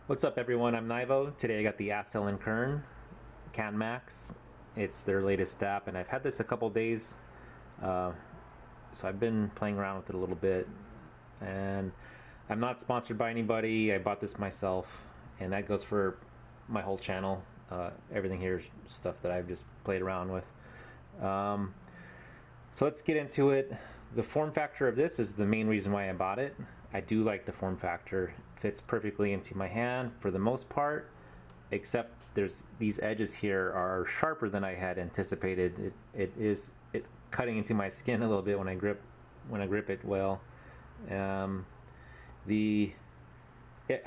What's up everyone, I'm NyVo. Today I got the Astell&Kern Kann Max. It's their latest DAP and I've had this a couple days, so I've been playing around with it a little bit, and I'm not sponsored by anybody. I bought this myself, and that goes for my whole channel. Everything here is stuff that I've just played around with. So let's get into it. The form factor of this is the main reason why I bought it. I do like the form factor. It fits perfectly into my hand for the most part, except there's these edges here are sharper than I had anticipated. It's cutting into my skin a little bit when I grip it well. I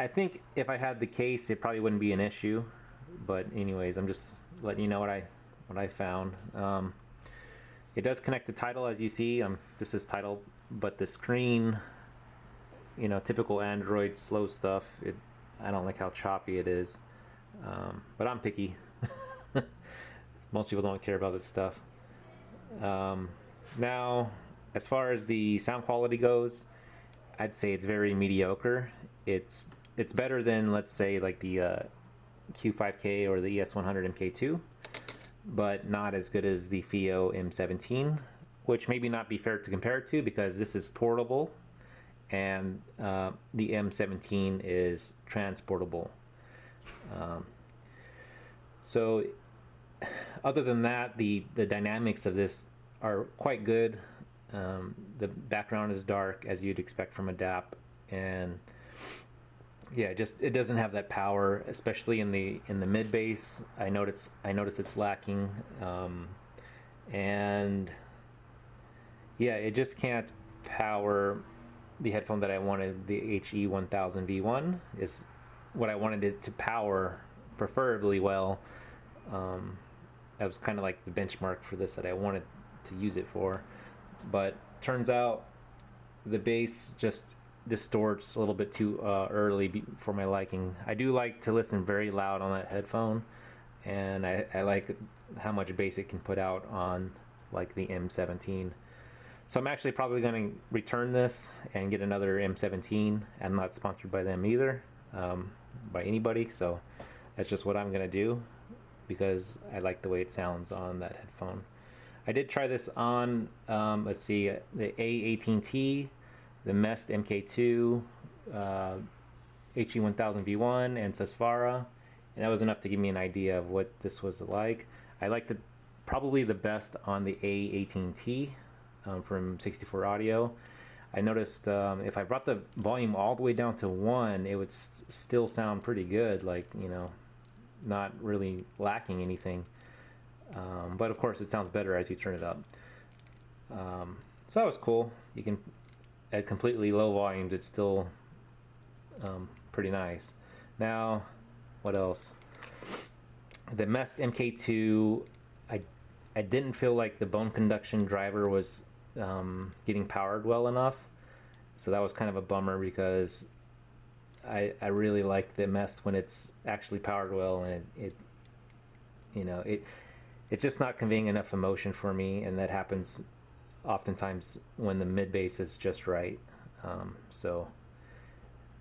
think if I had the case, it probably wouldn't be an issue. But anyways, I'm just letting you know what I found. It does connect to Tidal, as you see. This is Tidal, but the screen, you know, typical Android slow stuff. I don't like how choppy it is, but I'm picky. Most people don't care about this stuff. Now, as far as the sound quality goes, I'd say it's very mediocre. It's better than, let's say, like the Q5K or the ES100 MK2, but not as good as the FiiO M17, which maybe not be fair to compare it to because this is portable and the M17 is transportable. So other than that, the dynamics of this are quite good. The background is dark, as you'd expect from a DAP, and yeah, it doesn't have that power, especially in the mid bass. I notice it's lacking, and yeah, it just can't power the headphone that I wanted. The HE1000 V1 is what I wanted it to power, preferably well. That was kind of like the benchmark for this that I wanted to use it for, but turns out the bass just distorts a little bit too early for my liking. I do like to listen very loud on that headphone, and I like how much bass it can put out on like the M17. So I'm actually probably going to return this and get another M17. I'm not sponsored by them either, by anybody, so that's just what I'm going to do because I like the way it sounds on that headphone. I did try this on, let's see, the A18T, the Mest MK2, HE1000 V1, and Sesfara, and that was enough to give me an idea of what this was like. I liked it probably the best on the A18T from 64 Audio. I noticed if I brought the volume all the way down to 1, it would still sound pretty good, like, you know, not really lacking anything. But of course it sounds better as you turn it up. So that was cool. You can, at completely low volumes, it's still pretty nice. Now, what else? The Mest MK2, I didn't feel like the bone conduction driver was getting powered well enough, so that was kind of a bummer because I really like the Mest when it's actually powered well, and it's just not conveying enough emotion for me, and that happens oftentimes when the mid bass is just right. So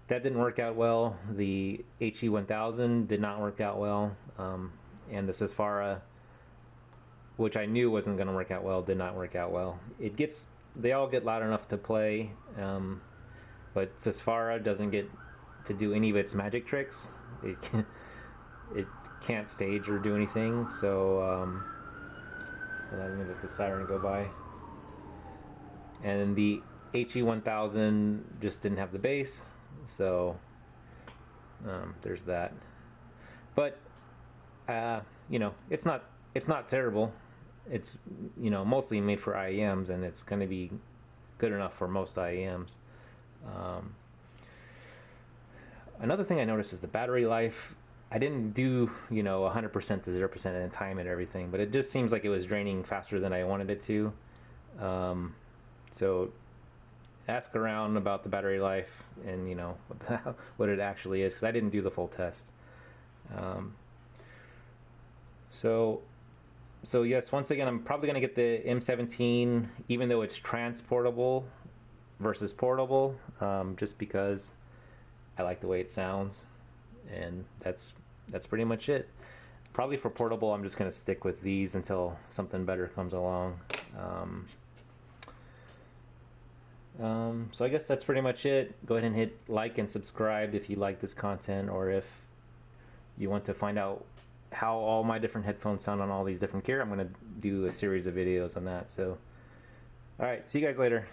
that didn't work out well. The HE1000 did not work out well, and the Sesfara, which I knew wasn't going to work out well, did not work out well. They all get loud enough to play, but Sesfara doesn't get to do any of its magic tricks. It can't stage or do anything. So let me let the siren go by. And the HE1000 just didn't have the bass, so there's that. But you know, it's not terrible. It's, you know, mostly made for IEMs, and it's going to be good enough for most IEMs. Another thing I noticed is the battery life. I didn't do, you know, 100% to 0% at a time and everything, but it just seems like it was draining faster than I wanted it to. So ask around about the battery life and, you know, what it actually is, because I didn't do the full test. So yes, once again, I'm probably going to get the M17, even though it's transportable versus portable, just because I like the way it sounds. and that's pretty much it. Probably for portable, I'm just going to stick with these until something better comes along. So I guess that's pretty much it. Go ahead and hit like and subscribe if you like this content, or if you want to find out how all my different headphones sound on all these different gear. I'm going to do a series of videos on that. So, all right, see you guys later.